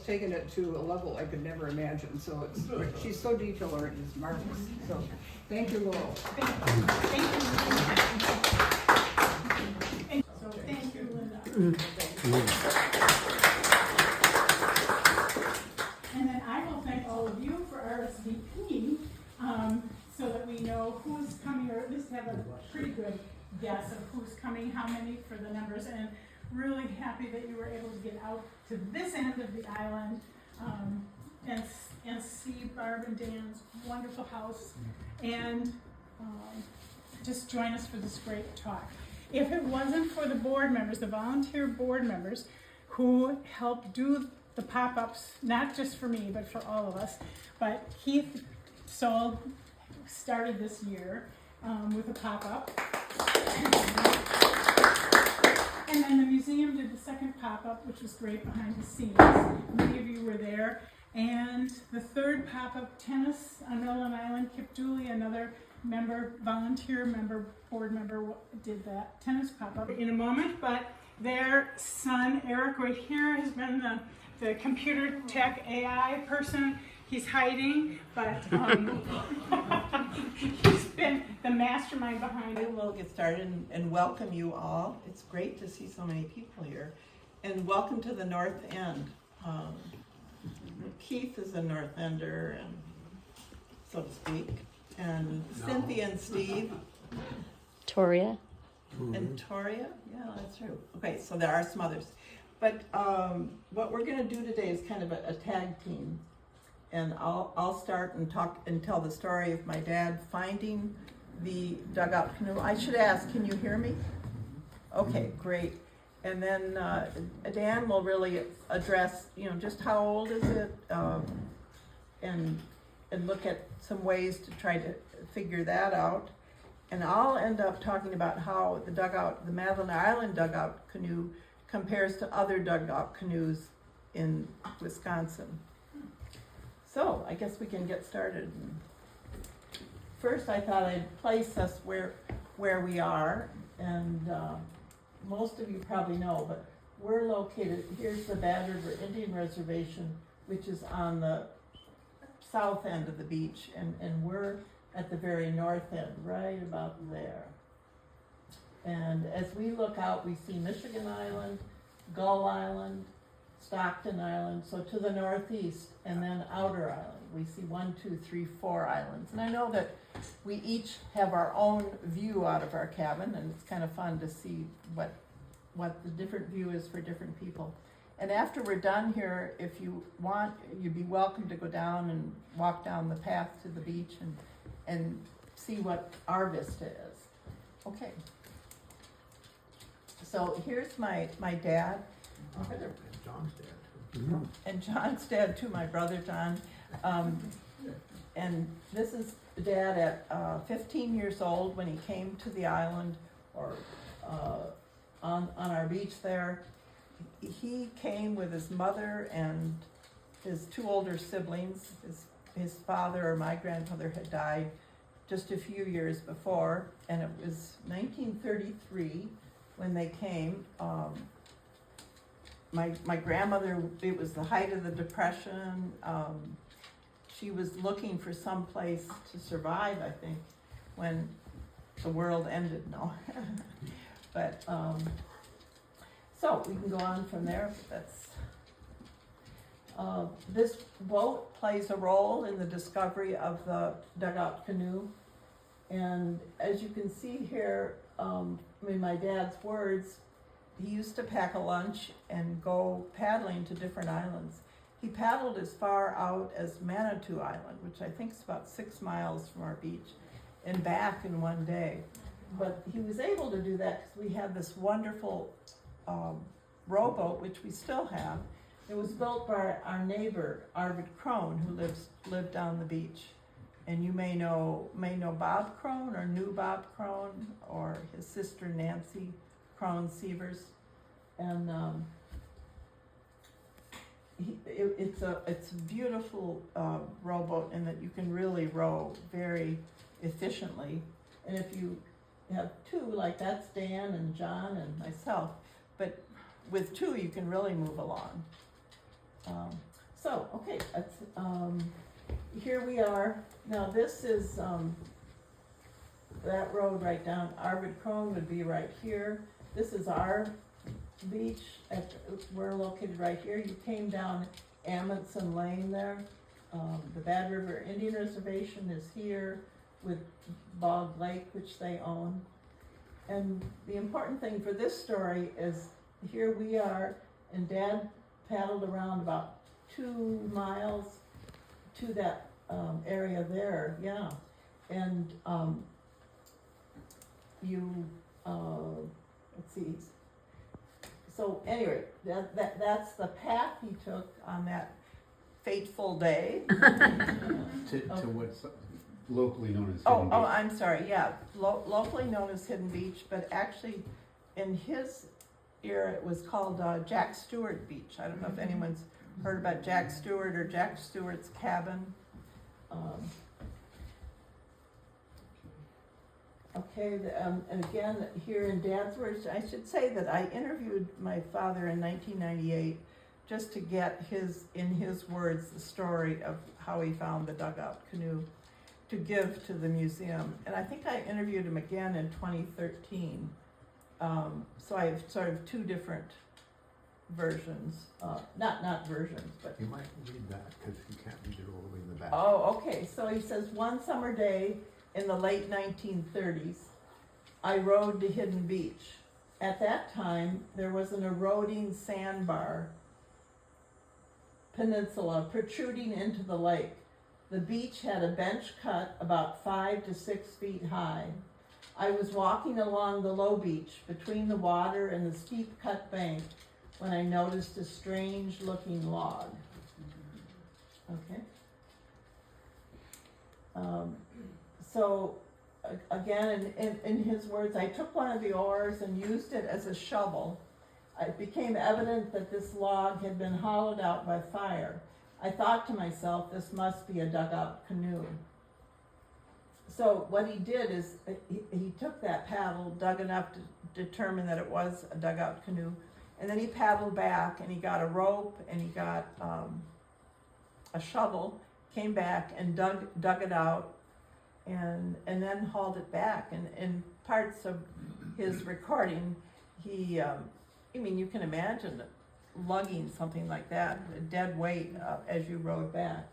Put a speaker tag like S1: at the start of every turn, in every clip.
S1: taken it to a level I could never imagine. So it's she's so detail oriented, it's marvelous. So thank you, Laurel.
S2: Thank you. So thank you, Linda. And then I will thank all of you for RSVPing, so that we know who's coming, or at least have a pretty good guess of who's coming, how many for the numbers, and really happy that you were able to get out to this end of the island and see Barb and Dan's wonderful house, and just join us for this great talk. If it wasn't for the board members, the volunteer board members who helped do the pop-ups, not just for me, but for all of us, but Keith Soul started this year with a pop-up. And then the museum did the second pop-up, which was great behind the scenes. Many of you were there. And the third pop-up, tennis on Madeline Island, Kip Dooley, another member, volunteer member, board member, did that tennis pop-up in a moment. But their son, Eric, right here, has been the computer tech AI person. He's hiding, but he's been the mastermind behind it.
S3: We'll get started and welcome you all. It's great to see so many people here. And welcome to the North End. Keith is a North Ender, and so to speak. And Cynthia and Steve.
S4: Toria.
S3: And Toria? Yeah, that's true. Okay, so there are some others. But what we're going to do today is kind of a tag team. And I'll start and talk and tell the story of my dad finding the dugout canoe. I should ask, can you hear me? Okay, great. And then Dan will really address, just how old is it, and look at some ways to try to figure that out. And I'll end up talking about how the Madeline Island dugout canoe compares to other dugout canoes in Wisconsin. So I guess we can get started. First, I thought I'd place us where we are, and most of you probably know, but we're located, here's the Bad River Indian Reservation, which is on the south end of the beach, and we're at the very north end, right about there. And as we look out, we see Michigan Island, Gull Island, Stockton Island, so to the northeast, and then Outer Island. We see 1, 2, 3, 4 islands. And I know that we each have our own view out of our cabin, and it's kind of fun to see what the different view is for different people. And after we're done here, if you want, you'd be welcome to go down and walk down the path to the beach and see what our vista is. Okay. So here's my dad.
S5: John's dad too.
S3: And John's dad too, my brother John. And this is Dad at 15 years old when he came to the island, or on our beach there. He came with his mother and his 2 older siblings. His father, or my grandfather, had died just a few years before, and it was 1933 when they came. My grandmother, it was the height of the Depression. She was looking for some place to survive, I think, when the world ended. No. But, so we can go on from there. This boat plays a role in the discovery of the dugout canoe. And as you can see here, in my dad's words, he used to pack a lunch and go paddling to different islands. He paddled as far out as Manitou Island, which I think is about 6 miles from our beach, and back in one day. But he was able to do that because we had this wonderful rowboat, which we still have. It was built by our neighbor, Arvid Crone, who lived down the beach. And you may know Bob Crone, or knew Bob Crone, or his sister Nancy Crone Sievers. And it's a beautiful rowboat in that you can really row very efficiently. And if you have 2, like that's Dan and John and myself, but with 2 you can really move along. So, okay, that's, here we are. Now this is, that road right down, Arvid Crone would be right here. This is our beach, we're located right here. You came down Amundsen Lane there. The Bad River Indian Reservation is here with Bog Lake, which they own. And the important thing for this story is here we are, and Dad paddled around about 2 miles to that area there, yeah. And let's see. So anyway, that's the path he took on that fateful day.
S6: To what's locally known as Hidden Beach.
S3: I'm sorry, yeah, locally known as Hidden Beach, but actually in his era it was called Jack Stewart Beach. I don't know if anyone's heard about Jack Stewart or Jack Stewart's cabin. Okay, and again, here in Dad's words, I should say that I interviewed my father in 1998 just to get in his words, the story of how he found the Dugout Canoe to give to the museum. And I think I interviewed him again in 2013. So I have sort of 2 different versions, not versions, but.
S5: You might read that, because you can't read it all the way in the back.
S3: Oh, okay, so he says, one summer day in the late 1930s, I rode to Hidden Beach. At that time, there was an eroding sandbar peninsula protruding into the lake. The beach had a bench cut about 5 to 6 feet high. I was walking along the low beach between the water and the steep cut bank when I noticed a strange looking log. Okay. So again, in his words, I took one of the oars and used it as a shovel. It became evident that this log had been hollowed out by fire. I thought to myself, this must be a dugout canoe. So what he did is he took that paddle, dug enough to determine that it was a dugout canoe, and then he paddled back and he got a rope and he got a shovel, came back and dug it out, and then hauled it back. And in parts of his recording, he, you can imagine lugging something like that, a dead weight as you rode back.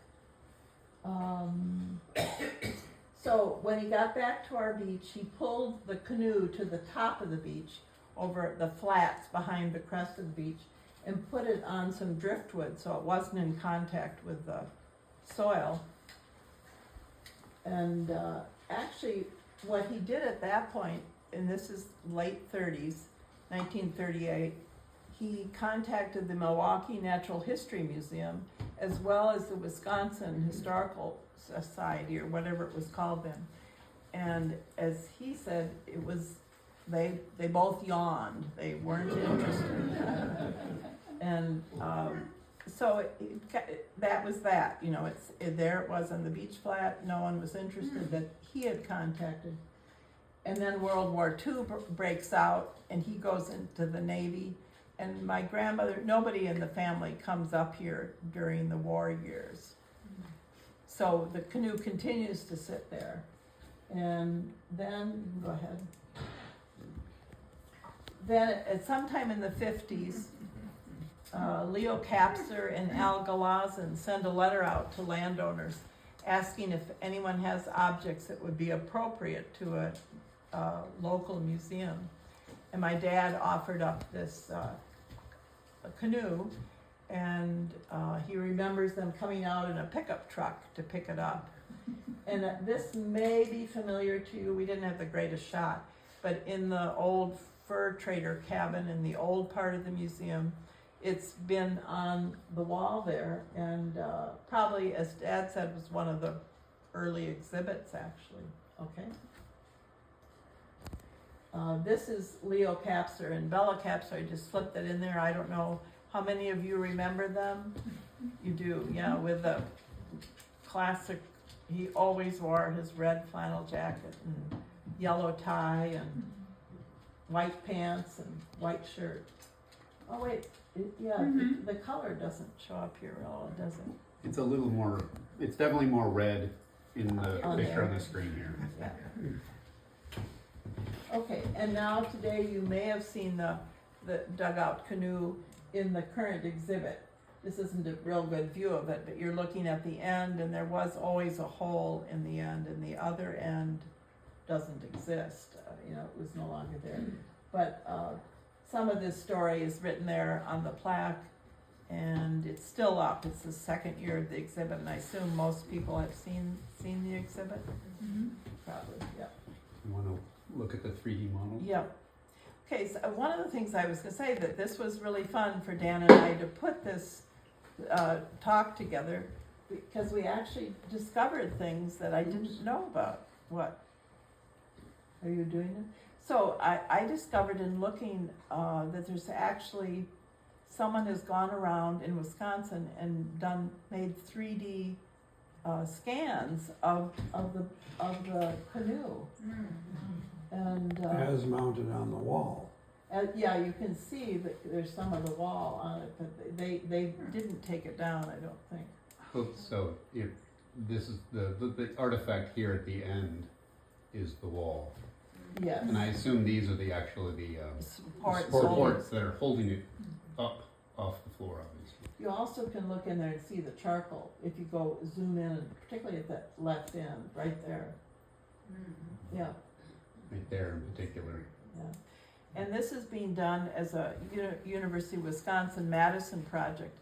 S3: So when he got back to our beach, he pulled the canoe to the top of the beach, over the flats behind the crest of the beach, and put it on some driftwood so it wasn't in contact with the soil. And actually, what he did at that point, and this is late 30s, 1938, he contacted the Milwaukee Natural History Museum, as well as the Wisconsin Historical Society, or whatever it was called then. And as he said, it was, they both yawned. They weren't interested. And so that was that. There it was on the beach flat. No one was interested that he had contacted. And then World War II breaks out, and he goes into the Navy. And my grandmother, nobody in the family comes up here during the war years. So the canoe continues to sit there. And then, go ahead. Then at sometime in the 50s, Leo Kapser and Al Galazin send a letter out to landowners asking if anyone has objects that would be appropriate to a local museum. And my dad offered up this a canoe, and he remembers them coming out in a pickup truck to pick it up. And this may be familiar to you. We didn't have the greatest shot, but in the old fur trader cabin in the old part of the museum, it's been on the wall there, and probably, as Dad said, was one of the early exhibits, actually. Okay. This is Leo Kapser and Bella Kapser. I just slipped it in there. I don't know how many of you remember them. You do, yeah, with the classic, he always wore his red flannel jacket and yellow tie and white pants and white shirt. Oh wait, Yeah,
S2: Mhm.
S3: the color doesn't show up here at all, does it?
S6: It's a little more, it's definitely more red in the
S3: On
S6: picture
S3: there.
S6: on the screen here.
S3: Yeah. Okay, and now today you may have seen the dugout canoe in the current exhibit. This isn't a real good view of it, but you're looking at the end, and there was always a hole in the end, and the other end doesn't exist. You know, it was no longer there. But some of this story is written there on the plaque, and it's still up. It's the second year of the exhibit, and I assume most people have seen the exhibit.
S2: Mhm.
S3: Probably, yeah.
S6: You wanna look at the 3D model?
S3: Yep. Okay, so one of the things I was gonna say, that this was really fun for Dan and I to put this talk together, because we actually discovered things that I didn't know about. What? Are you doing it? So I discovered in looking that there's actually, someone has gone around in Wisconsin and made 3D scans of the canoe. And
S5: As mounted on the wall.
S3: yeah, you can see that there's some of the wall on it, but they didn't take it down, I don't think.
S6: So if this is the artifact here at the end is the wall.
S3: Yes.
S6: And I assume these are the supports that are holding it up off the floor, obviously.
S3: You also can look in there and see the charcoal, if you go zoom in, and particularly at that left end, right there. Yeah,
S6: Right there in particular.
S3: yeah. And this is being done as a University of Wisconsin Madison project.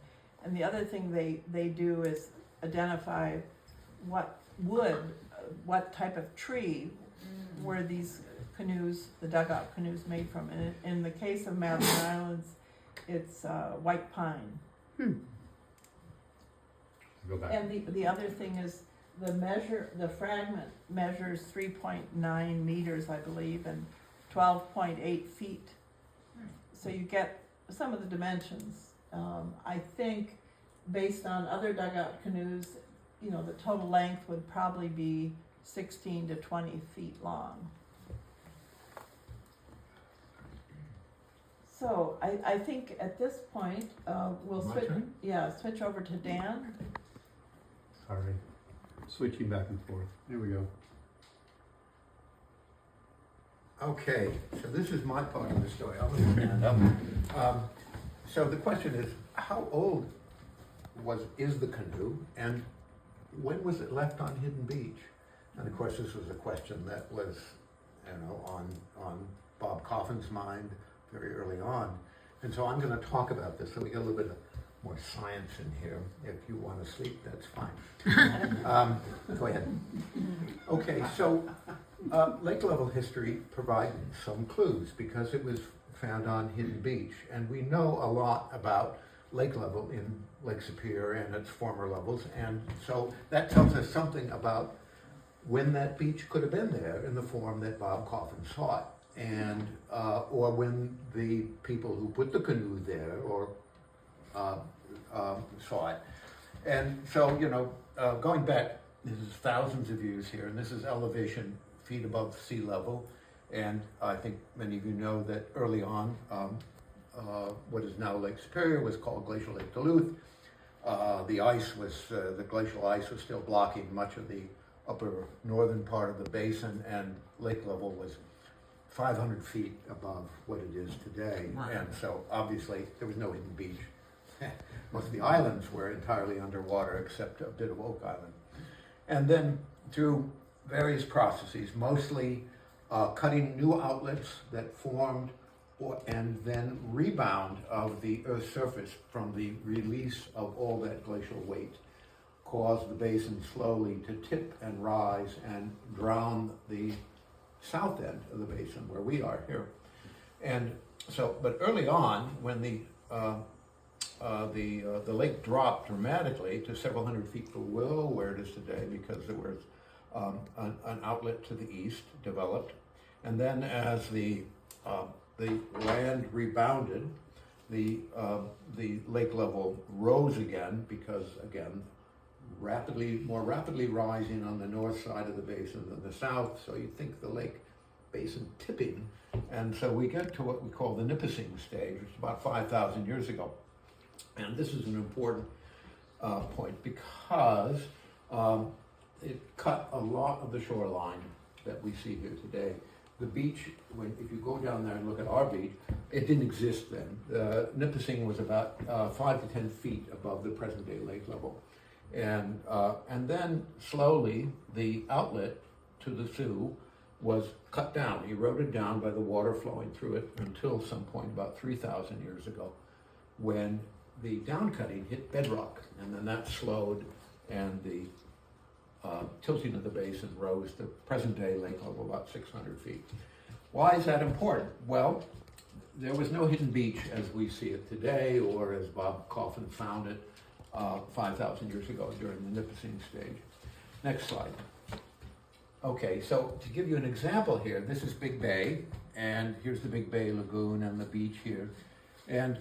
S3: And the other thing they do is identify what type of tree were these canoes, the dugout canoes, made from. And in the case of Madeline Islands, it's white pine.
S6: Go back.
S3: And the other thing is the fragment measures 3.9 meters, I believe, and 12.8 feet. So you get some of the dimensions. I think based on other dugout canoes, you know, the total length would probably be 16 to 20 feet long. So I think at this point, we'll
S5: My
S3: switch,
S5: turn?
S3: switch over to Dan.
S6: Sorry. Switching back and forth. There we go.
S5: Okay, so this is my part of the story. I'm gonna stand up. So the question is, how old is the canoe, and when was it left on Hidden Beach? And of course, this was a question that was, on Bob Coffin's mind very early on. And so I'm going to talk about this, so we get a little bit more science in here. If you want to sleep, that's fine. Go ahead. Okay, so lake level history provides some clues because it was found on Hidden Beach, and we know a lot about lake level in Lake Superior and its former levels, and so that tells us something about when that beach could have been there in the form that Bob Coffin saw it, and or when the people who put the canoe there or saw it. And so, going back, this is thousands of years here, and this is elevation feet above sea level. And I think many of you know that early on, what is now Lake Superior was called Glacial Lake Duluth. The glacial ice was still blocking much of the upper northern part of the basin, and lake level was 500 feet above what it is today. Right. And so obviously there was no Hidden Beach. Most of the islands were entirely underwater except a bit of Oak Island. And then through various processes, mostly cutting new outlets that formed and then rebound of the Earth's surface from the release of all that glacial weight, caused the basin slowly to tip and rise and drown the south end of the basin where we are here. And so, but early on, when the lake dropped dramatically to several hundred feet below where it is today, because there was an outlet to the east developed, and then as the land rebounded, the lake level rose again, because again, more rapidly rising on the north side of the basin than the south. So you'd think the lake basin tipping, and so we get to what we call the Nipissing stage, which is about 5,000 years ago. And this is an important point because it cut a lot of the shoreline that we see here today. The beach, if you go down there and look at our beach, it didn't exist then. Nipissing was about 5 to 10 feet above the present-day lake level. And then slowly the outlet to the Sioux was cut down, eroded down by the water flowing through it until some point about 3,000 years ago when the downcutting hit bedrock, and then that slowed and the tilting of the basin rose to present-day lake level about 600 feet. Why is that important? Well, there was no hidden beach as we see it today, or as Bob Coffin found it 5,000 years ago during the Nipissing stage. Next slide. Okay, so to give you an example here, this is Big Bay, and here's the Big Bay Lagoon and the beach here. And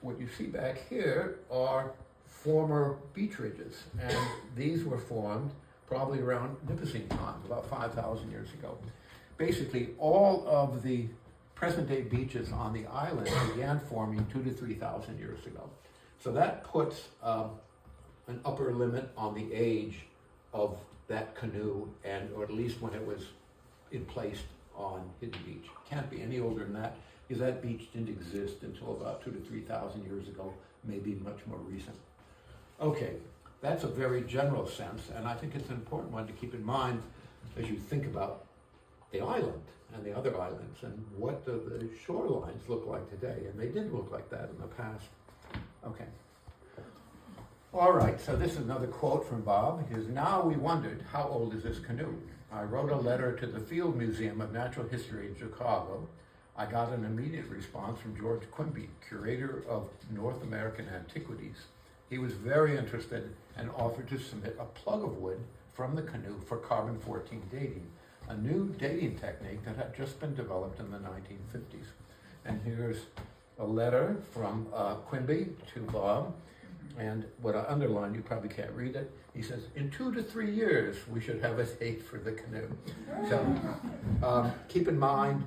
S5: what you see back here are former beach ridges, and these were formed probably around Nipissing time, about 5,000 years ago. Basically, all of the present-day beaches on the island began forming 2,000 to 3,000 years ago. So that puts an upper limit on the age of that canoe, or at least when it was placed on Hidden Beach. Can't be any older than that, because that beach didn't exist until about 2,000 to 3,000 years ago, maybe much more recent. Okay, that's a very general sense, and I think it's an important one to keep in mind as you think about the island and the other islands and what do the shorelines look like today, and they did look like that in the past. Okay. All right, so this is another quote from Bob. He says, "Now we wondered, how old is this canoe? I wrote a letter to the Field Museum of Natural History in Chicago. I got an immediate response from George Quimby, curator of North American Antiquities. He was very interested and offered to submit a plug of wood from the canoe for carbon-14 dating, a new dating technique that had just been developed in the 1950s. And here's a letter from Quimby to Bob. And what I underlined, you probably can't read it. He says, in 2 to 3 years, we should have a date for the canoe. So keep in mind,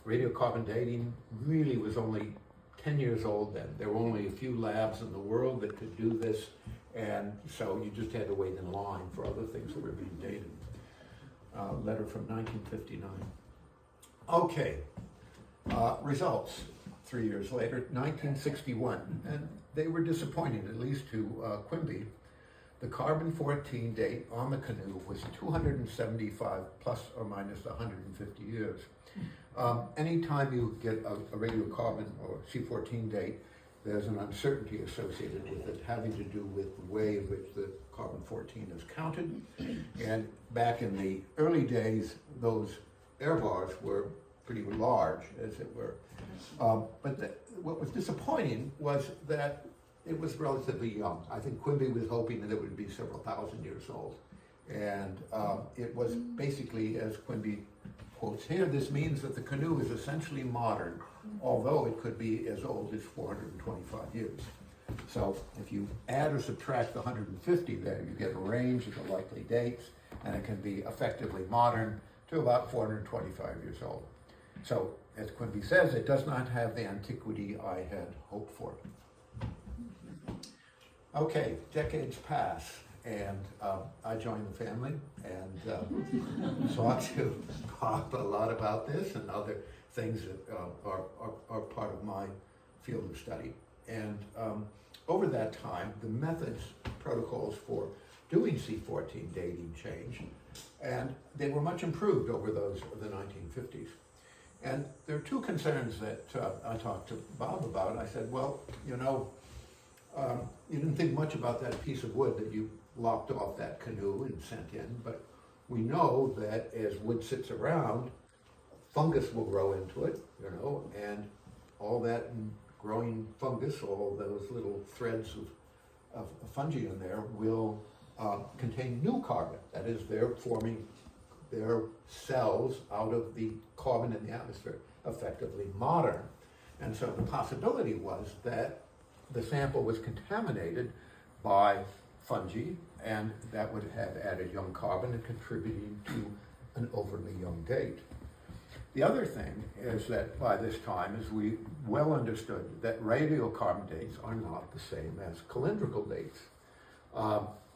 S5: radiocarbon dating really was only 10 years old then. There were only a few labs in the world that could do this, and so you just had to wait in line for other things that were being dated. Letter from 1959. Okay, results 3 years later, 1961, and they were disappointing, at least to Quimby. The carbon-14 date on the canoe was 275 plus or minus 150 years. Anytime you get a radiocarbon or C14 date, there's an uncertainty associated with it, having to do with the way in which the carbon-14 is counted. And back in the early days, those air bars were pretty large, as it were. But what was disappointing was that it was relatively young. I think Quimby was hoping that it would be several thousand years old. And it was basically, as Quimby quotes here, this means that the canoe is essentially modern, although it could be as old as 425 years. So if you add or subtract the 150 there, you get a range of the likely dates, and it can be effectively modern to about 425 years old. So, as Quimby says, it does not have the antiquity I had hoped for. Okay, decades pass, and I joined the family and talked to Bob a lot about this and other things that are part of my field of study. And over that time, the methods, protocols for doing C14 dating changed, and they were much improved over those of the 1950s. And there are two concerns that I talked to Bob about. I said, well, you know, you didn't think much about that piece of wood that you lopped off that canoe and sent in, but we know that as wood sits around, fungus will grow into it, you know, and all that growing fungus, all those little threads of fungi in there will contain new carbon. That is, they're forming their cells out of the carbon in the atmosphere, effectively modern. And so the possibility was that the sample was contaminated by fungi, and that would have added young carbon and contributing to an overly young date. The other thing is that by this time, as we well understood, that radiocarbon dates are not the same as calendrical dates.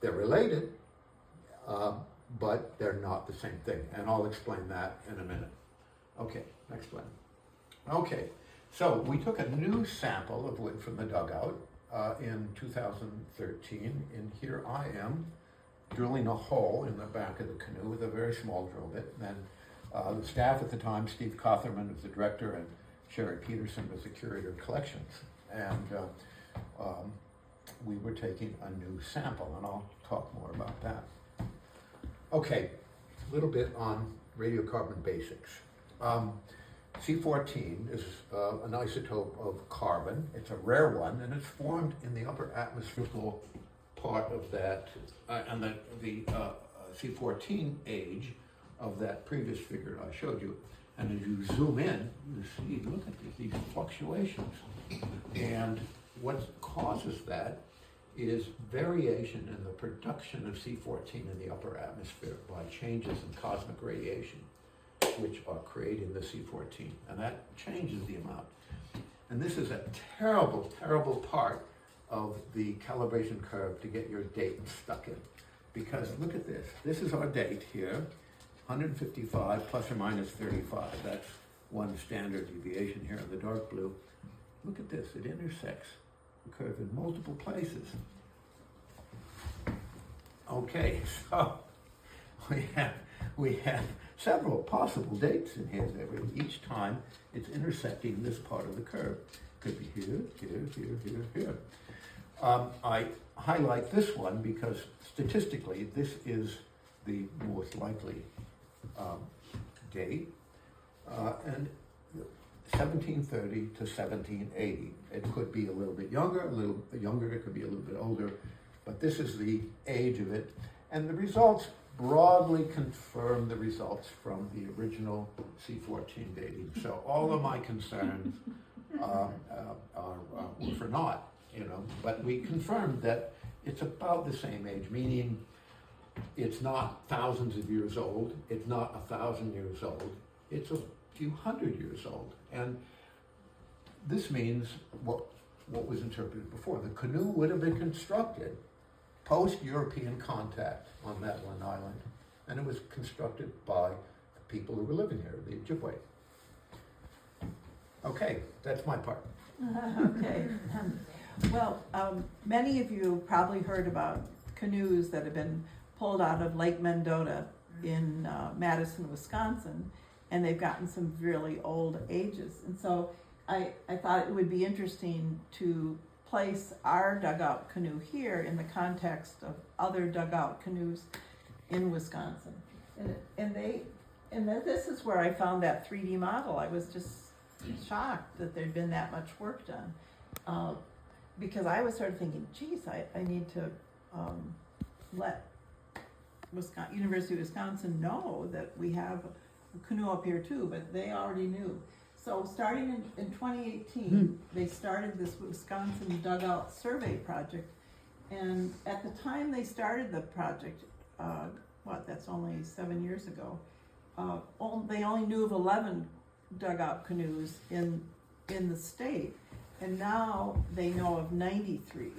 S5: They're related, but they're not the same thing, and I'll explain that in a minute. Okay, next one. Okay, so we took a new sample of wood from the dugout in 2013, and here I am drilling a hole in the back of the canoe with a very small drill bit. And the staff at the time, Steve Cotherman was the director, and Sherry Peterson was the curator of collections. And we were taking a new sample, and I'll talk more about that. Okay, a little bit on radiocarbon basics. C14 is an isotope of carbon. It's a rare one, and it's formed in the upper atmospherical part of that, and the C14 age of that previous figure I showed you. And as you zoom in, you see, look at these fluctuations. And what causes that is variation in the production of C14 in the upper atmosphere by changes in cosmic radiation, which are creating the C14, and that changes the amount. And this is a terrible, terrible part of the calibration curve to get your date stuck in. Because look at this. This is our date here, 155 plus or minus 35. That's one standard deviation here in the dark blue. Look at this. It intersects the curve in multiple places. Okay, so we have several possible dates in here. Each time it's intersecting this part of the curve. Could be here, here, here, here, here. I highlight this one because statistically this is the most likely date, and 1730 to 1780. It could be a little bit younger, it could be a little bit older, but this is the age of it, and the results broadly confirm the results from the original C14 dating. So all of my concerns are for naught, but we confirmed that it's about the same age, meaning it's not thousands of years old, it's not 1,000 years old, it's a few hundred years old. And this means what was interpreted before. The canoe would have been constructed post-European contact on Madeline Island, and it was constructed by the people who were living here, the Ojibwe. Okay, that's my part.
S3: Okay. Well, many of you probably heard about canoes that have been pulled out of Lake Mendota in Madison, Wisconsin, and they've gotten some really old ages. And so I thought it would be interesting to place our dugout canoe here in the context of other dugout canoes in Wisconsin. And this is where I found that 3D model. I was just shocked that there'd been that much work done. Because I was sort of thinking, geez, I need to let University of Wisconsin know that we have a canoe up here too, but they already knew. So starting in 2018, they started this Wisconsin Dugout Survey Project. And at the time they started the project, that's only 7 years ago, they only knew of 11 dugout canoes in the state. And now they know of 93,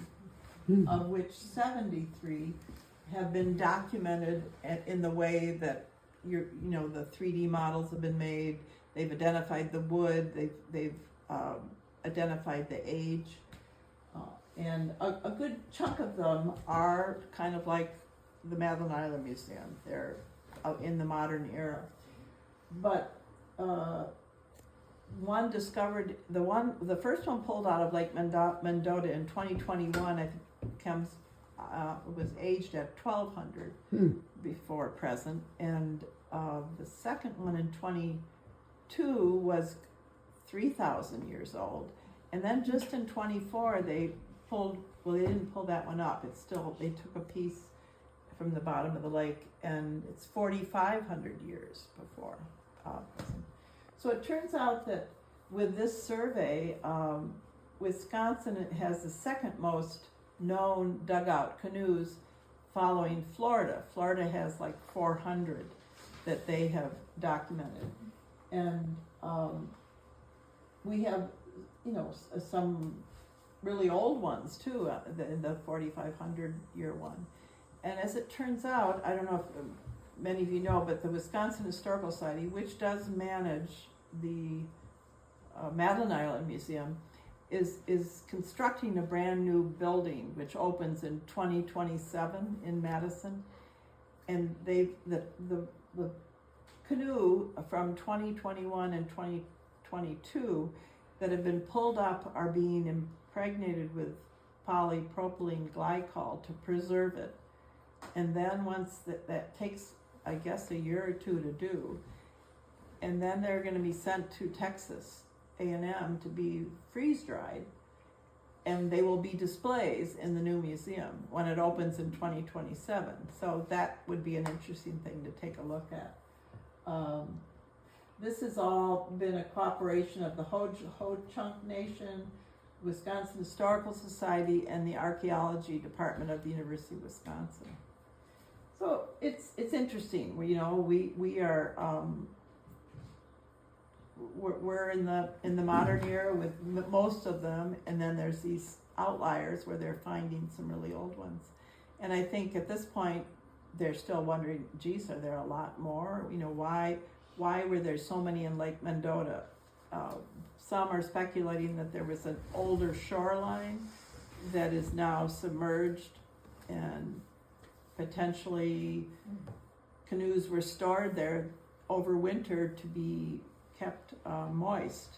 S3: of which 73 have been documented in the way that the 3D models have been made. They've identified the wood. They've identified the age, and a good chunk of them are kind of like the Madeline Island Museum. They're in the modern era, but the first one pulled out of Lake Mendota in 2021. I think was aged at 1200 before present, and the second one in 22 was 3,000 years old, and then just in 24 they didn't pull that one up. They took a piece from the bottom of the lake, and it's 4,500 years before present. So it turns out that with this survey, Wisconsin has the second most known dugout canoes, following Florida. Florida has like 400 that they have documented. And, we have, some really old ones too, the 4,500 year one. And as it turns out, I don't know if many of you know, but the Wisconsin Historical Society, which does manage the Madeline Island Museum, is constructing a brand new building which opens in 2027 in Madison. And the canoe from 2021 and 2022 that have been pulled up are being impregnated with polypropylene glycol to preserve it. And then once that takes, I guess, a year or two to do, and then they're going to be sent to Texas A&M to be freeze-dried, and they will be displays in the new museum when it opens in 2027. So that would be an interesting thing to take a look at. This has all been a cooperation of the Ho-Chunk Nation, Wisconsin Historical Society, and the Archaeology Department of the University of Wisconsin. So it's interesting. We are we're in the modern era with most of them, and then there's these outliers where they're finding some really old ones. And I think at this point they're still wondering, geez, are there a lot more? Why were there so many in Lake Mendota? Some are speculating that there was an older shoreline that is now submerged, and potentially canoes were stored there over winter to be kept moist.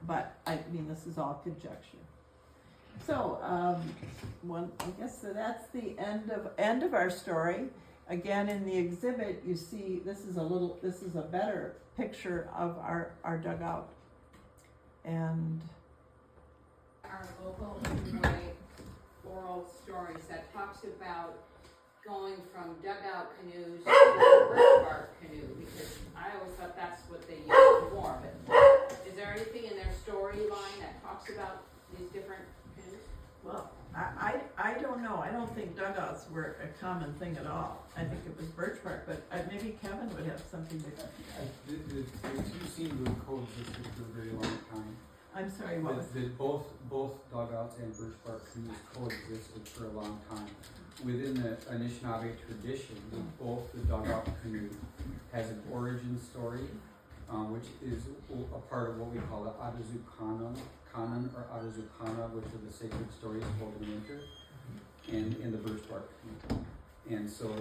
S3: But I mean, this is all conjecture. So I guess that's the end of our story. Again, in the exhibit, you see this is a better picture of our dugout. And
S7: our local Illinois oral stories that talks about going from dugout canoes to birch bark canoe, because I always thought that's what they used more. But is there anything in their storyline that talks about these different canoes?
S3: well, I don't know. I don't think dugouts were a common thing at all. I think it was birch bark, but maybe Kevin would have something to say.
S8: The two seem to have coexisted for a very long time.
S3: I'm sorry, what was
S8: Both dugouts and birch bark canoes coexisted for a long time. Within the Anishinaabe tradition, both the dugout canoe has an origin story, which is a part of what we call the Kanan or Atazukana, which are the sacred stories told in winter, and in the birch bark canoe. And so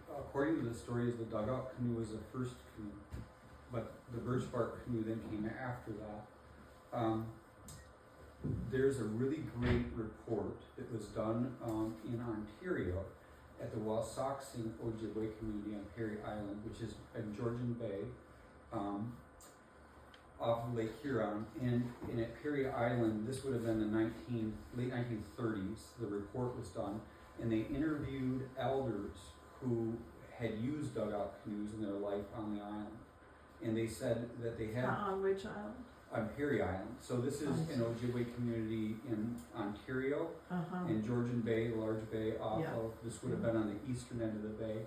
S8: according to the stories, the dugout canoe was the first canoe, but the birch bark canoe then came after that. There's a really great report that was done in Ontario at the Wasauksing Ojibwe community on Perry Island, which is in Georgian Bay, off of Lake Huron. And at Perry Island, this would have been the late 1930s, the report was done, and they interviewed elders who had used dugout canoes in their life on the island. And they said that they had...
S3: on which island?
S8: On Perry Island. So this is an Ojibwe community in Ontario, and Georgian Bay, large bay off of, this would have been on the eastern end of the bay.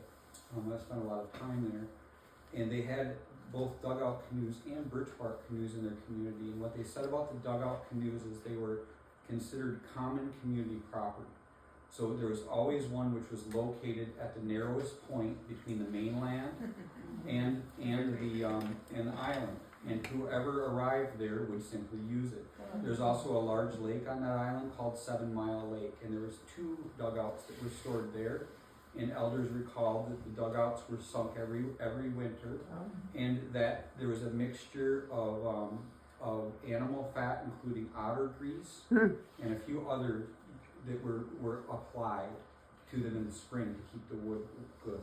S8: I spent a lot of time there. And they had both dugout canoes and birch bark canoes in their community. And what they said about the dugout canoes is they were considered common community property. So there was always one which was located at the narrowest point between the mainland and the island. And whoever arrived there would simply use it. There's also a large lake on that island called 7 Mile Lake, and there was 2 dugouts that were stored there. And elders recalled that the dugouts were sunk every winter, and that there was a mixture of animal fat, including otter grease, and a few others that were applied to them in the spring to keep the wood good.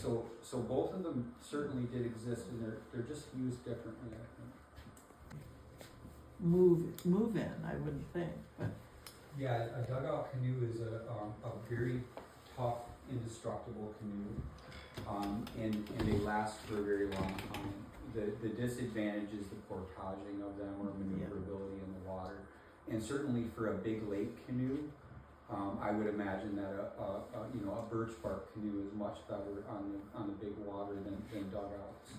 S8: So both of them certainly did exist, and they're just used differently, I think.
S3: Move in, I wouldn't think, but
S8: Yeah, a dugout canoe is a very tough, indestructible canoe, and they last for a very long time. The disadvantage is the portaging of them, or maneuverability in the water, and certainly for a big lake canoe, I would imagine that a birch bark canoe is much better on the big water than dugouts.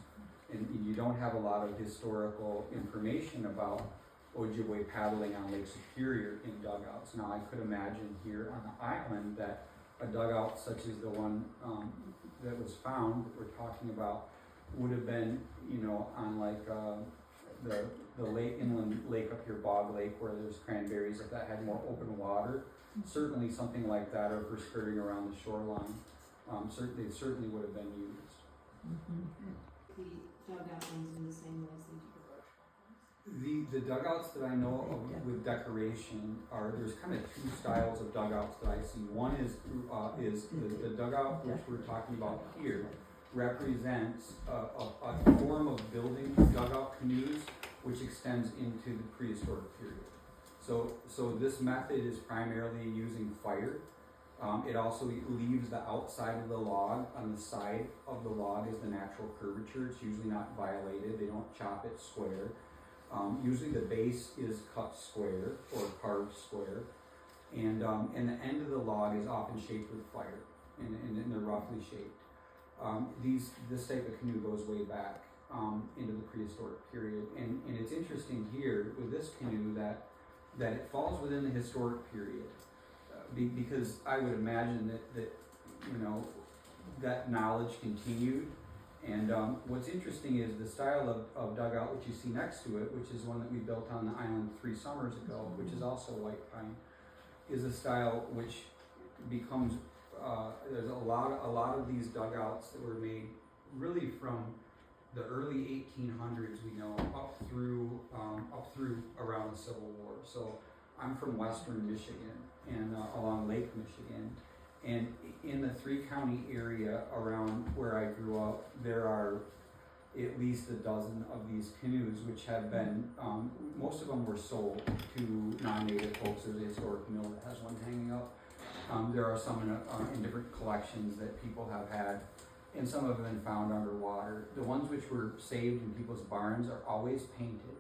S8: and you don't have a lot of historical information about Ojibwe paddling on Lake Superior in dugouts. Now, I could imagine here on the island that a dugout such as the one that was found that we're talking about would have been, you know, on like the lake, inland lake up here, Bog Lake, where there's cranberries, if that had more open water. Certainly something like that, or if we're skirting around the shoreline, certainly would have been used.
S9: The dugout ones in the same way as they do.
S8: The dugouts that I know of with decoration there's kind of two styles of dugouts that I see. One is the dugout which we're talking about here represents a form of building dugout canoes which extends into the prehistoric period. So this method is primarily using fire. It also leaves the outside of the log. On the side of the log is the natural curvature. It's usually not violated. They don't chop it square. Usually the base is cut square or carved square. And the end of the log is often shaped with fire, and they're roughly shaped. This type of canoe goes way back into the prehistoric period. And it's interesting here with this canoe that it falls within the historic period. Because I would imagine that you know, that knowledge continued. And what's interesting is the style of dugout which you see next to it, which is one that we built on the island 3 summers ago, which is also white pine, is a style which becomes, there's a lot of these dugouts that were made really from the early 1800s, we know, up through around the Civil War. So I'm from western Michigan, and along Lake Michigan, and in the 3-county area around where I grew up, there are at least a dozen of these canoes which have been, most of them were sold to non-native folks. There's a historic mill that has one hanging up. There are some in different collections that people have had, and some have been found underwater. The ones which were saved in people's barns are always painted.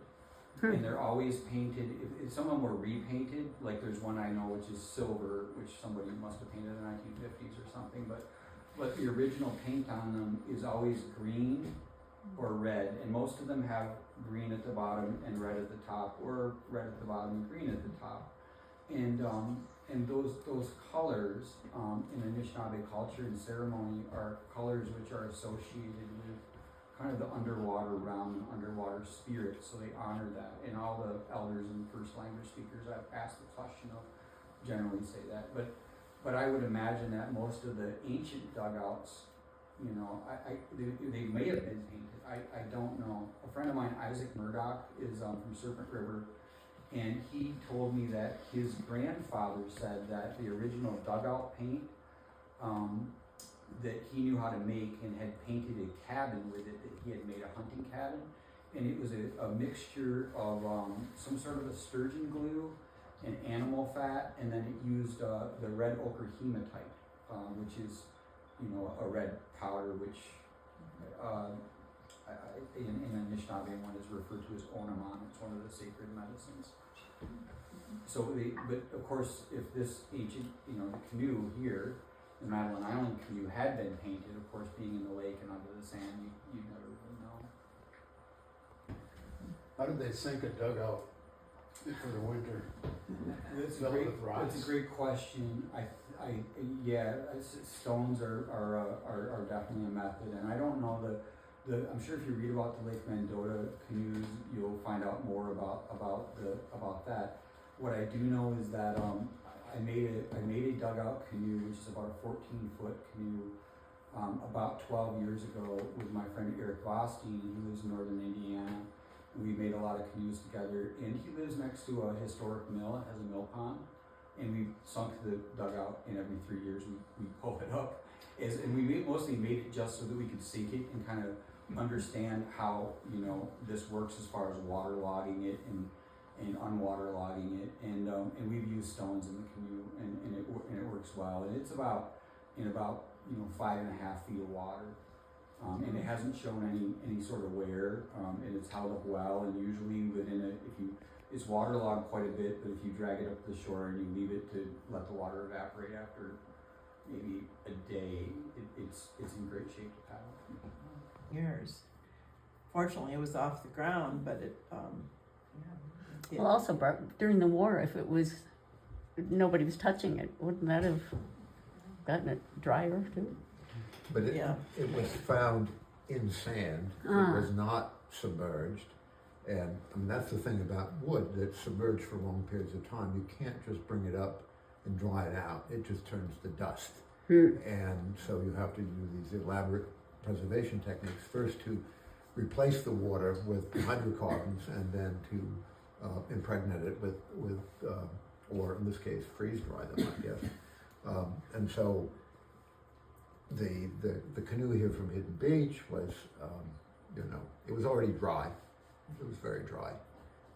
S8: And they're always painted, if some of them were repainted, like there's one I know which is silver, which somebody must have painted in the 1950s or something, but the original paint on them is always green or red, and most of them have green at the bottom and red at the top, or red at the bottom and green at the top. And those colors in Anishinaabe culture and ceremony are colors which are associated with kind of the underwater realm, underwater spirit, so they honor that. And all the elders and first language speakers I've asked the question of generally say that. But I would imagine that most of the ancient dugouts, you know, they may have been painted. I don't know. A friend of mine, Isaac Murdoch, is from Serpent River, and he told me that his grandfather said that the original dugout paint that he knew how to make and had painted a cabin with it, that he had made a hunting cabin, and it was a mixture of some sort of a sturgeon glue and animal fat, and then it used the red ochre hematite, which is, you know, a red powder which in Anishinaabe one is referred to as onamon. It's one of the sacred medicines. So but of course, if this ancient, you know, the canoe here, the Madeline Island canoe had been painted, of course, being in the lake and under the sand, you never really know.
S10: How did they sink a dugout for the winter?
S8: That's
S10: Fill it with rocks?
S8: a great question. Stones are definitely a method, and I don't know I'm sure if you read about the Lake Mendota canoes, you'll find out more about that. What I do know is that I made a dugout canoe, which is about a 14-foot canoe, about 12 years ago with my friend Eric Vostein, who lives in northern Indiana. We made a lot of canoes together, and he lives next to a historic mill. It has a mill pond, and we sunk the dugout, and every 3 years we pull it up. And we mostly made it just so that we could sink it and kind of understand how, you know, this works as far as waterlogging it and unwaterlogging it, and we've used stones in the canoe, and it works well. And it's about 5.5 feet of water, and it hasn't shown any sort of wear, and it's held up well. And usually it's waterlogged quite a bit, but if you drag it up to the shore and you leave it to let the water evaporate after maybe a day, it's in great shape to paddle.
S3: Yours. fortunately it was off the ground, but it,
S4: Well, also, during the war, if it was, nobody was touching it, wouldn't that have gotten it drier too?
S5: But
S3: Yeah.
S5: it was found in sand, it was not submerged. And I mean, that's the thing about wood, that's submerged for long periods of time. You can't just bring it up and dry it out. It just turns to dust. And so you have to use these elaborate preservation techniques, first to replace the water with hydrocarbons and then to impregnate it with or in this case, freeze dry them, I guess. And so the canoe here from Hidden Beach was, it was already dry. It was very dry,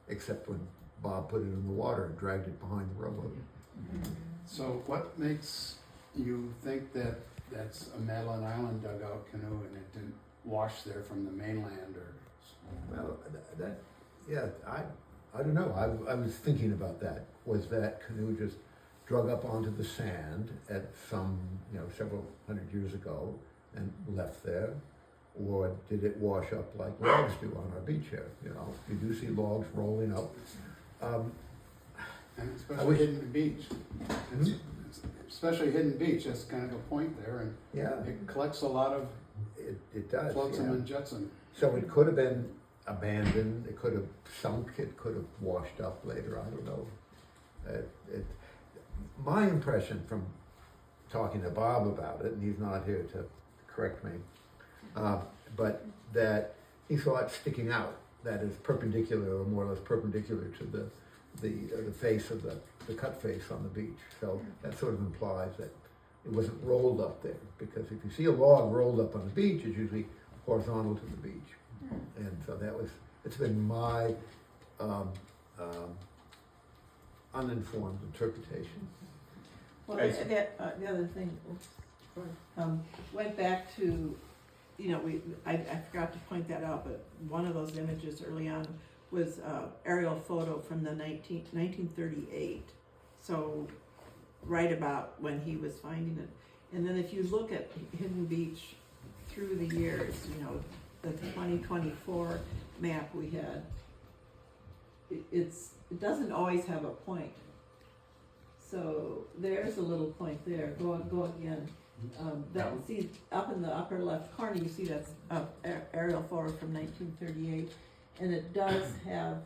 S5: except when Bob put it in the water and dragged it behind the rowboat.
S10: So what makes you think that that's a Madeline Island dugout canoe and it didn't wash there from the mainland or?
S5: Well, I don't know. I was thinking about that. Was that canoe just drug up onto the sand at some, several hundred years ago and left there? Or did it wash up like logs do on our beach here? You do see logs rolling up.
S10: And especially Hidden Beach. Especially Hidden Beach, that's kind of a point there, and
S5: Yeah,
S10: it collects a lot of
S5: it does.
S10: flotsam
S5: Yeah.
S10: and jetsam.
S5: So it could have been abandoned, it could have sunk, it could have washed up later, I don't know. My impression from talking to Bob about it, and he's not here to correct me, but that he saw it sticking out, that is perpendicular or more or less perpendicular to the face of the cut face on the beach. So that sort of implies that it wasn't rolled up there, because if you see a log rolled up on the beach, it's usually horizontal to the beach. And so it's been my uninformed interpretation.
S3: well, the other thing, went back to, I forgot to point that out, but one of those images early on was aerial photo from the 1938. So right about when he was finding it. And then if you look at Hidden Beach through the years, the 2024 map we had, it doesn't always have a point. So there's a little point there. Go again. See up in the upper left corner, you see that's aerial photo from 1938, and it does have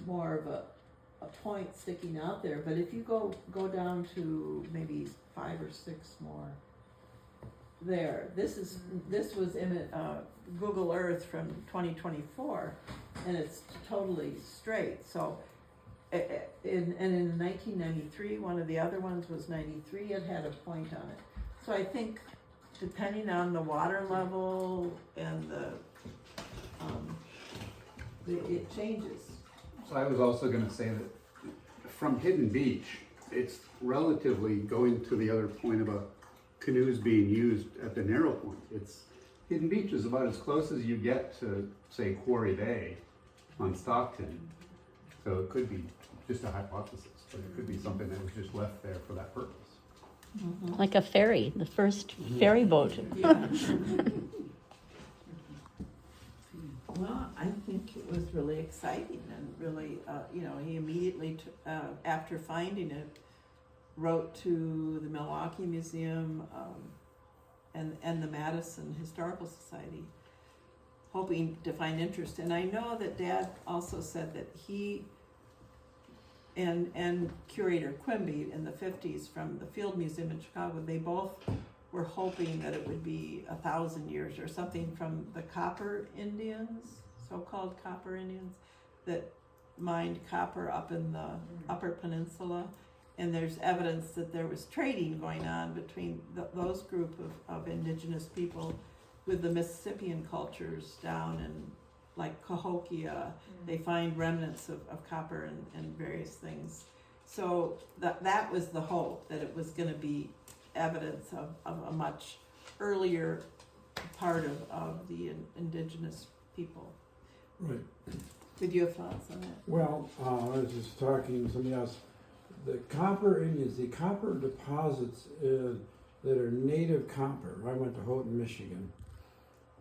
S3: more of a point sticking out there. But if you go down to maybe 5 or 6 more, there. This was in Google Earth from 2024, and it's totally straight. So, in 1993, one of the other ones was 93. It had a point on it. So I think, depending on the water level and it changes.
S6: So I was also gonna say that from Hidden Beach, it's relatively going to the other point about canoes being used at the narrow point. Hidden Beach is about as close as you get to, say, Quarry Bay on Stockton. So it could be just a hypothesis, but it could be something that was just left there for that purpose.
S4: Like a ferry, the first ferry boat.
S3: Yeah. Well, I think it was really exciting and really, he immediately, after finding it, wrote to the Milwaukee Museum and the Madison Historical Society, hoping to find interest. And I know that Dad also said that he and curator Quimby in the 50s from the Field Museum in Chicago, they both were hoping that it would be 1,000 years or something from the Copper Indians, so-called Copper Indians, that mined copper up in the Upper Peninsula. And there's evidence that there was trading going on between those group of indigenous people with the Mississippian cultures down in like Cahokia. They find remnants of copper and various things. So that was the hope, that it was going to be evidence of a much earlier part of the indigenous people.
S11: Right.
S3: Did you have thoughts on that?
S11: Well, I was just talking to somebody else. The copper Indians, the copper deposits that are native copper. I went to Houghton, Michigan.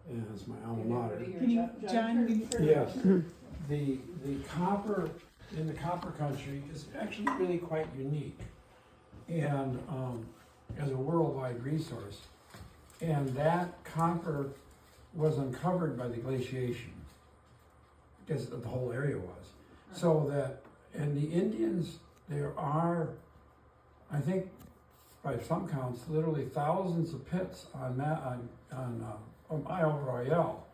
S11: and it's my alma mater.
S2: Can you, John, can you-
S11: Yes, the copper in the copper country is actually really quite unique, and as a worldwide resource. And that copper was uncovered by the glaciation, because the whole area was. So that, and the Indians, there are, I think, by some counts, literally thousands of pits on Isle Royale,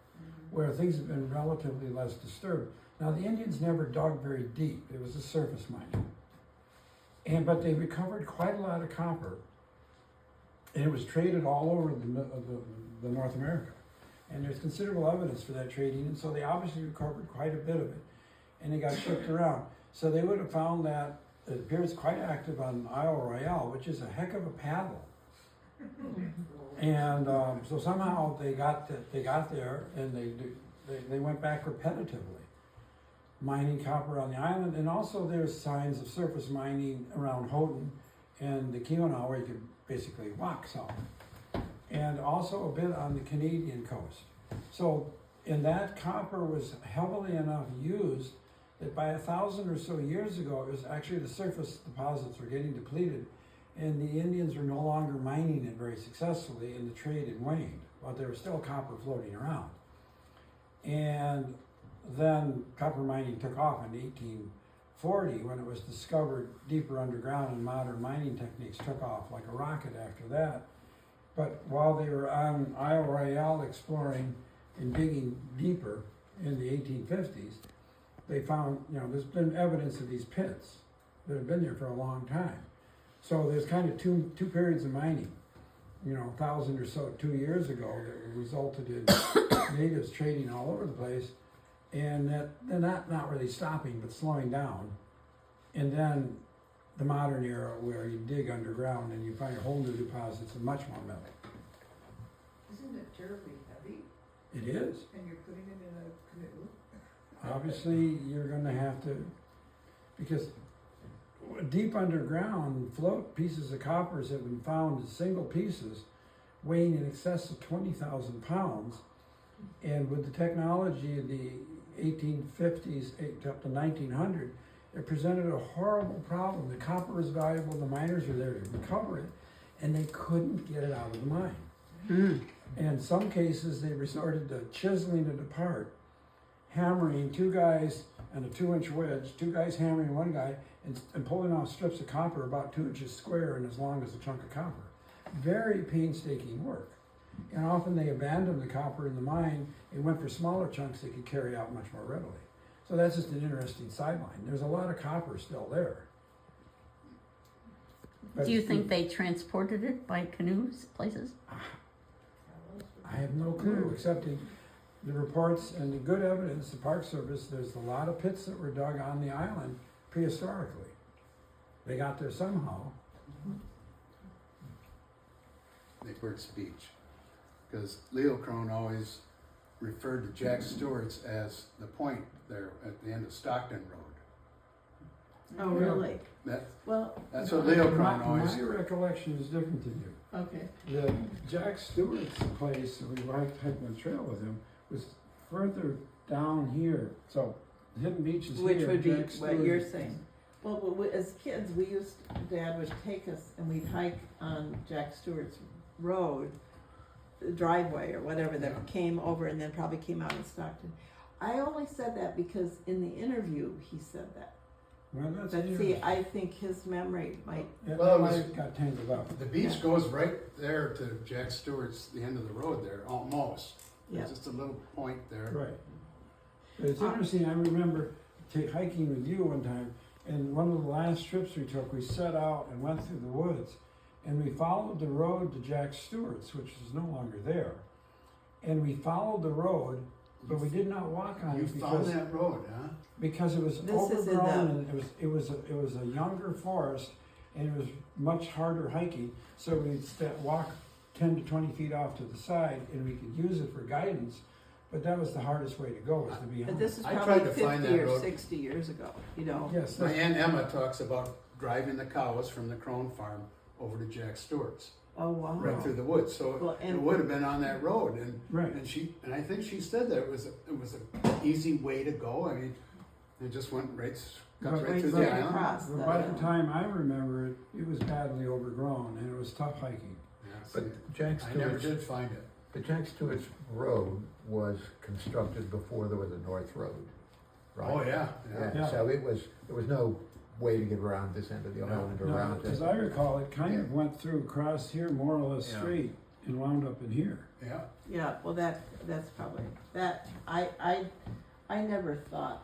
S11: where things have been relatively less disturbed. Now, the Indians never dug very deep. It was a surface mining. But they recovered quite a lot of copper, and it was traded all over the North America. And there's considerable evidence for that trading, and so they obviously recovered quite a bit of it, and it got shipped around. So they would have found that it appears quite active on Isle Royale, which is a heck of a paddle. And so somehow they got there, and they went back repetitively, mining copper on the island. And also there's signs of surface mining around Houghton and the Keweenaw, where you could basically walk some, and also a bit on the Canadian coast. So, and that copper was heavily enough used that by 1,000 or so years ago, it was actually the surface deposits were getting depleted, and the Indians were no longer mining it very successfully, and the trade had waned, but there was still copper floating around. And then copper mining took off in 1840 when it was discovered deeper underground, and modern mining techniques took off like a rocket after that. But while they were on Isle Royale exploring and digging deeper in the 1850s, they found, there's been evidence of these pits that have been there for a long time. So there's kind of two periods of mining, 1,000 or so, 2 years ago, that resulted in natives trading all over the place, and that they're not really stopping, but slowing down. And then the modern era, where you dig underground and you find whole new deposits of much more metal.
S1: Isn't it terribly heavy?
S11: It is.
S1: And you're putting it in a canoe?
S11: Obviously, you're gonna have to, because deep underground float pieces of coppers have been found as single pieces weighing in excess of 20,000 pounds. And with the technology of the 1850s up to 1900, it presented a horrible problem. The copper was valuable, the miners were there to recover it, and they couldn't get it out of the mine. And in some cases, they resorted to chiseling it apart, hammering two guys and a 2-inch wedge, two guys hammering one guy, and pulling off strips of copper about 2 inches square and as long as a chunk of copper. Very painstaking work. And often they abandoned the copper in the mine and went for smaller chunks they could carry out much more readily. So that's just an interesting sideline. There's a lot of copper still there. But
S4: Do you think they transported it by canoes places?
S11: I have no clue, except the reports and the good evidence, the Park Service, there's a lot of pits that were dug on the island prehistorically. They got there somehow.
S10: Nick Burt's speech, because Leo Crone always referred to Jack Stewart's as the point there at the end of Stockton Road.
S3: Oh, really?
S10: That's
S3: Well,
S10: what Leo Crone always.
S11: My recollection is different than you.
S3: okay.
S11: The Jack Stewart's place, we hiked the trail with him, was further down here. So Hidden Beach is
S3: Which
S11: here.
S3: would be
S11: Jack
S3: what
S11: Stewart's
S3: you're
S11: is-
S3: saying. Well, as kids, Dad would take us and we'd hike on Jack Stewart's road, the driveway or whatever that came over and then probably came out in Stockton. I only said that because in the interview he said that.
S11: Well, that's
S3: But see,
S11: interesting.
S3: I think his memory might.
S10: Well, it
S11: That
S10: was-
S11: might got tangled up.
S10: The beach goes right there to Jack Stewart's, the end of the road there, almost.
S3: Yeah.
S10: There's just a little point there.
S11: Right. But it's interesting, I remember hiking with you one time, and one of the last trips we took, we set out and went through the woods, and we followed the road to Jack Stewart's, which is no longer there. And we followed the road, but we did not walk on
S10: You
S11: it
S10: found
S11: because,
S10: that road, huh?
S11: because it was
S3: This is in
S11: overgrown, and it was a younger forest, and it was much harder hiking, so we'd walk 10 to 20 feet off to the side, and we could use it for guidance. But that was the hardest way to go, was to be
S3: But
S11: honest.
S3: this is
S10: I tried
S3: probably
S10: to find
S3: 50
S10: that
S3: or
S10: road.
S3: 60 years ago,
S11: Yes,
S10: My
S11: that's,
S10: Aunt Emma talks about driving the cows from the Crone farm over to Jack Stewart's.
S3: Oh, wow.
S10: right through the woods, so
S3: Well,
S10: it
S3: and-
S10: would have been on that road,
S11: Right.
S10: and I think she said that it was an easy way to go, I mean, it just went cut right through the
S3: right
S10: island.
S3: across.
S11: But by the time I remember it, it was badly overgrown and it was tough hiking.
S10: Yeah,
S5: But
S10: see,
S5: Jack
S10: I never
S5: Stewart's,
S10: did find it.
S5: the Jack Stewart's Road was constructed before there was a North Road, right?
S10: Oh, yeah, yeah.
S11: Yeah.
S5: So there was no way to get around this end of the island
S11: No,
S5: around it.
S11: as I recall, it kind of
S5: Yeah.
S11: went through across here, more or less
S5: Yeah.
S11: straight, and wound up in here.
S10: Yeah,
S3: Yeah, well, that's probably, I never thought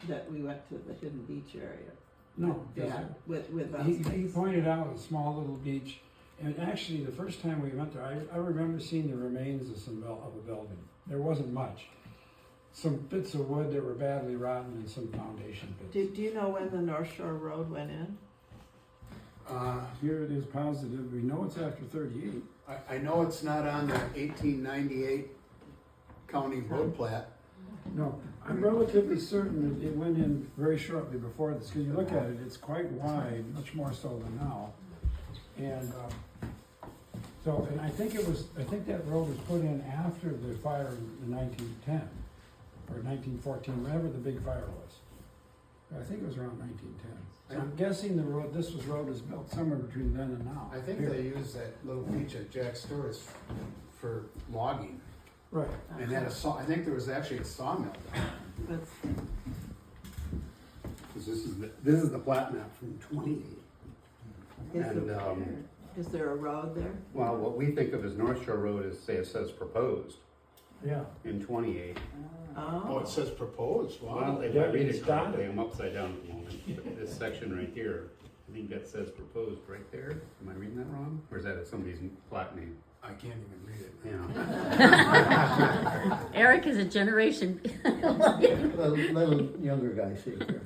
S3: that we went to the Hidden Beach area.
S11: No,
S3: Yeah, with us.
S11: he pointed out a small little beach, and actually, the first time we went there, I remember seeing the remains of of a building. There wasn't much. Some bits of wood that were badly rotten and some foundation bits.
S3: Do you know when the North Shore Road went in?
S11: Here it is positive, we know it's after 38.
S10: I know it's not on the 1898 county road plat.
S11: No, I'm relatively certain that it went in very shortly before this, because you look at it, it's quite wide, much more so than now. And, and I think that road was put in after the fire in 1910, or 1914, whenever the big fire was. I think it was around 1910. So I'm guessing this road was built somewhere between then and now.
S10: I think
S11: Here.
S10: they used that little beach at Jack Stewart's for logging,
S11: Right.
S10: and had I think there was actually a sawmill there.
S3: That's-
S6: 'Cause this is the plat map from 28.
S3: Is there a road there?
S6: Well, what we think of as North Shore Road is, say, it says proposed
S11: Yeah.
S6: in 28.
S10: Oh, it says proposed,
S6: Well,
S10: wow.
S6: if
S11: Yeah,
S6: I read
S11: it's
S6: it correctly,
S11: dotted.
S6: I'm upside down at the moment, but this section right here, I think that says proposed right there. Am I reading that wrong? Or is that somebody's plat name?
S10: I can't even read it.
S6: Yeah.
S4: Eric is a generation.
S5: Little younger guy, see here.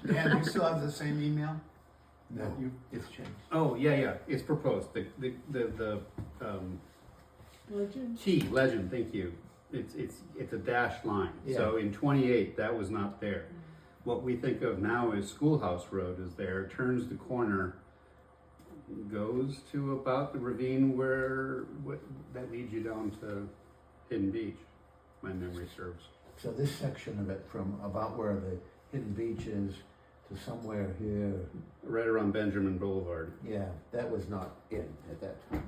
S10: Dan, you still have the same email?
S5: No,
S10: You-
S5: it's changed.
S6: Oh, yeah, it's proposed. The legend, thank you. It's a dashed line. So in 28, that was not there. What we think of now as Schoolhouse Road is there, turns the corner, goes to about the ravine that leads you down to Hidden Beach, my memory serves.
S5: So this section of it from about where the Hidden Beach is to somewhere here,
S6: Right around Benjamin Boulevard.
S5: yeah, that was not in at that time.